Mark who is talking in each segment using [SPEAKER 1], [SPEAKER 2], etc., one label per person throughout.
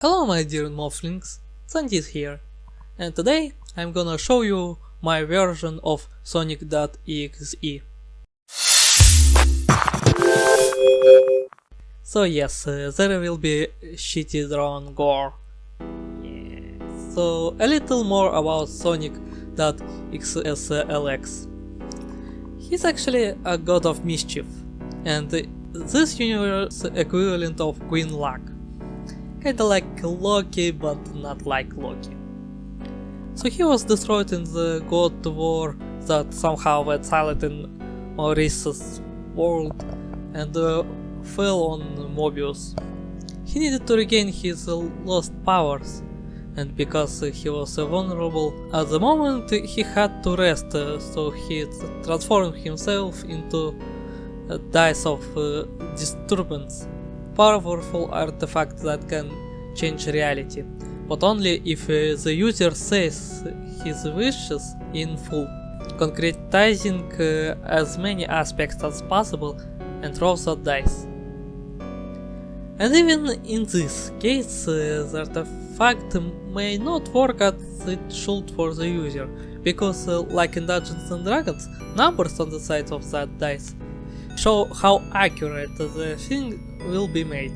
[SPEAKER 1] Hello my dear Morphlings, Sandit here, and today I'm gonna show you my version of Sonic.exe. So yes, there will be shitty drawn gore. Yeah. So a little more about Sonic.xslx. He's actually a god of mischief, and this universe equivalent of Queen Luck. Kinda like Loki, but not like Loki. So he was destroyed in the God War that somehow went silent in Maurice's world and fell on Mobius. He needed to regain his lost powers, and because he was vulnerable at the moment, he had to rest, so he transformed himself into a dice of disturbance. Powerful artifact that can change reality, but only if the user says his wishes in full, concretizing as many aspects as possible and rolls a dice. And even in this case, the artifact may not work as it should for the user, because like in Dungeons and Dragons, numbers on the side of that dice show how accurate the thing will be made.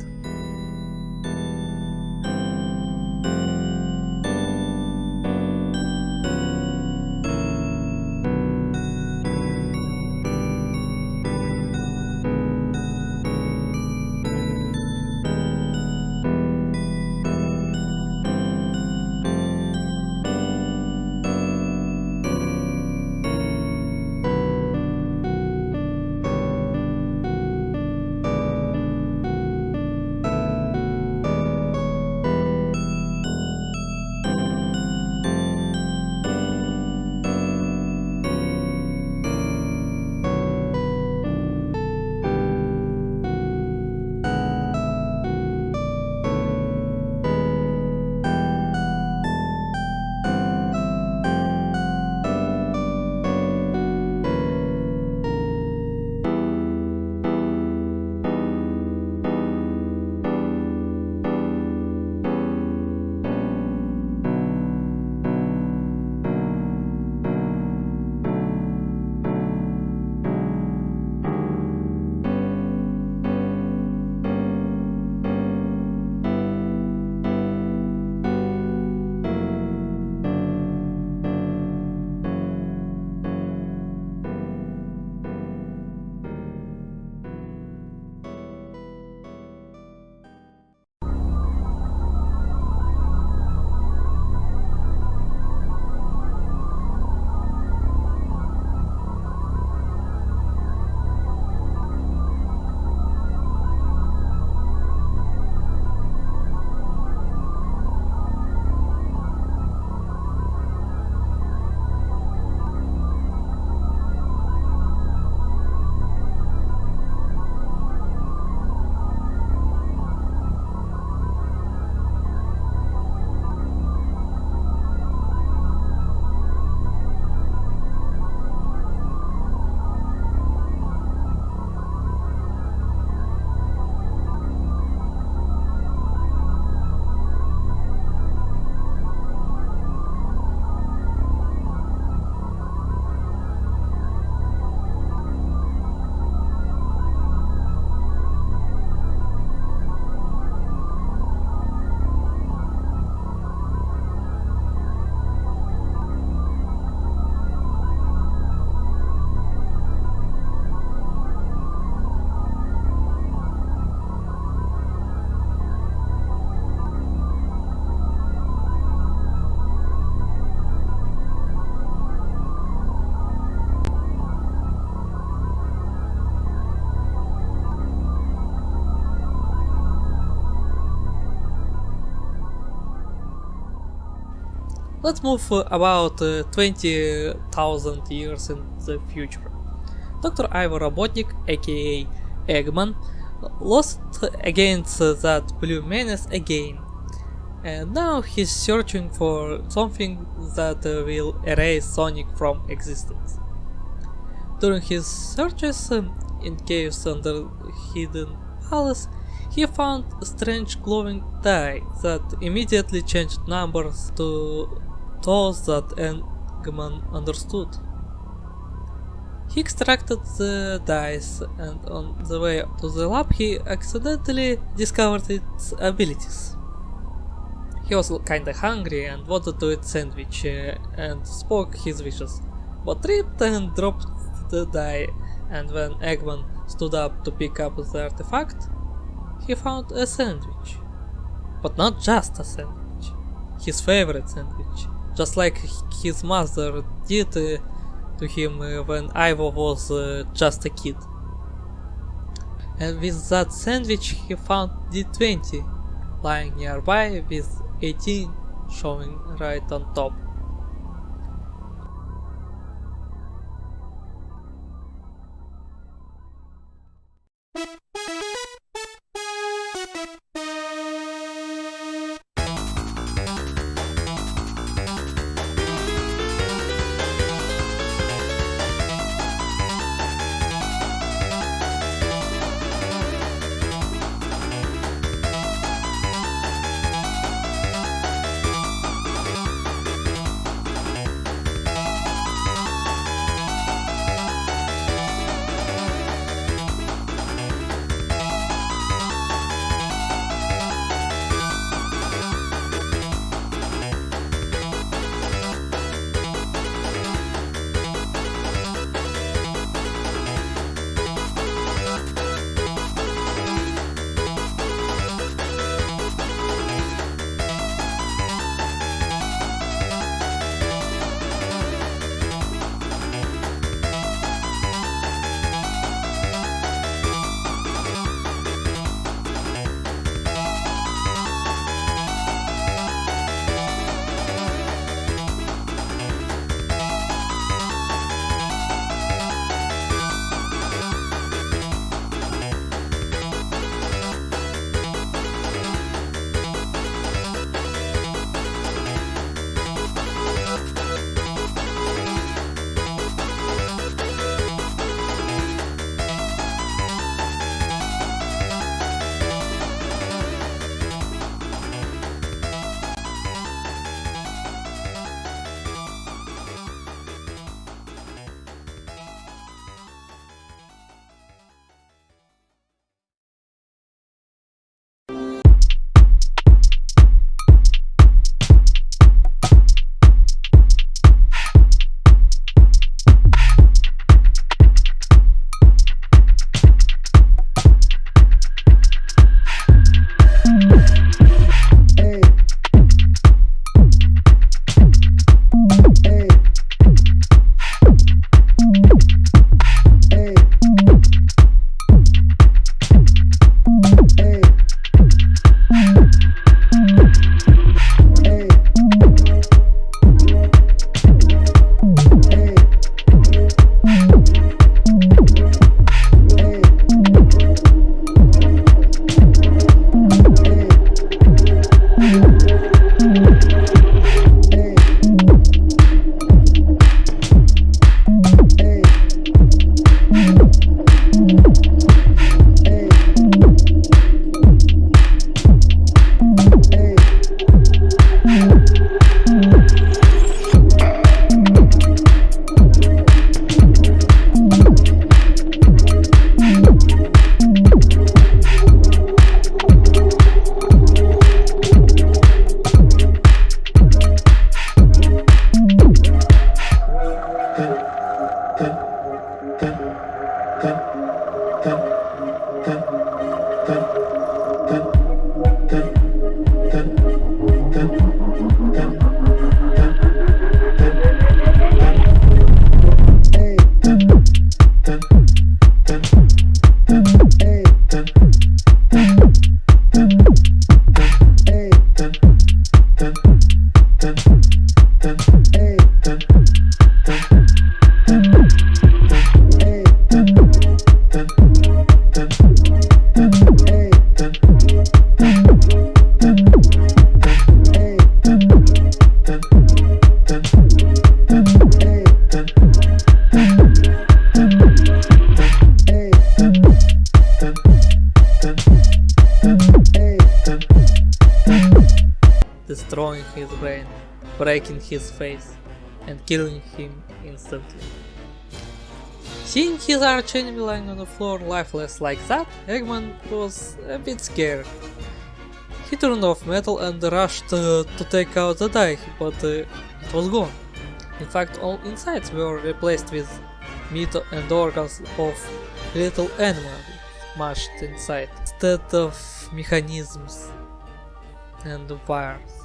[SPEAKER 1] Let's move about 20,000 years in the future. Dr. Ivor Robotnik, aka Eggman, lost against that blue menace again, and now he's searching for something that will erase Sonic from existence. During his searches in caves under Hidden Palace, He found a strange glowing dye that immediately changed numbers to those that Eggman understood. He extracted the dyes, and on the way to the lab he accidentally discovered its abilities. He was kinda hungry and wanted to eat sandwich and spoke his wishes, but tripped and dropped the dye, and when Eggman stood up to pick up the artifact, he found a sandwich. But not just a sandwich, his favorite sandwich, just like his mother did to him when Ivo was just a kid. And with that sandwich he found D20 lying nearby with 18 showing right on top. destroying his brain, breaking his face, and killing him instantly. Seeing his archenemy lying on the floor lifeless like that, Eggman was a bit scared. He turned off Metal and rushed to take out the die, but it was gone. In fact, all insides were replaced with meat and organs of little animals mashed inside, instead of mechanisms and wires.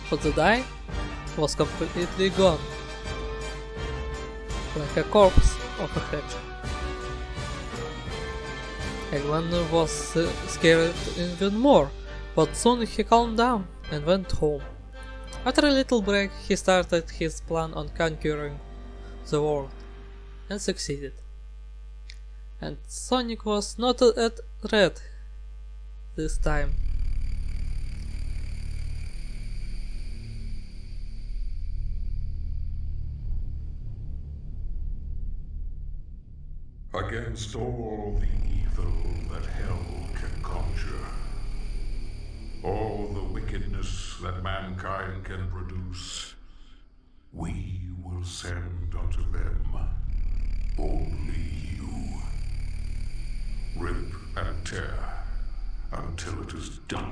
[SPEAKER 1] But the die was completely gone, like a corpse of a hedgehog. Eggman was scared even more, but soon he calmed down and went home. After a little break, he started his plan on conquering the world, and succeeded. And Sonic was not a threat this time.
[SPEAKER 2] Against all the evil that hell can conjure, all the wickedness that mankind can produce, we will send unto them only you. Rip and tear until it is done.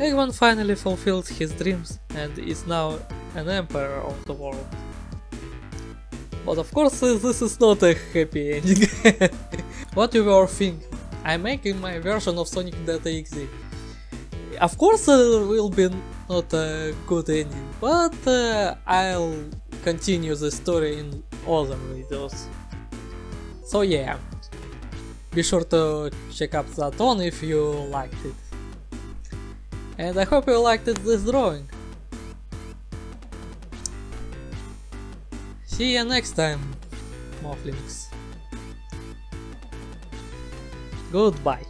[SPEAKER 1] Eggman finally fulfilled his dreams and is now an emperor of the world. But of course this is not a happy ending. What do you all think? I'm making my version of Sonic.exe. Of course it will be not a good ending, but I'll continue the story in other videos. So yeah, be sure to check out that one if you liked it. And I hope you liked this drawing. See you next time, Morphlings. Goodbye.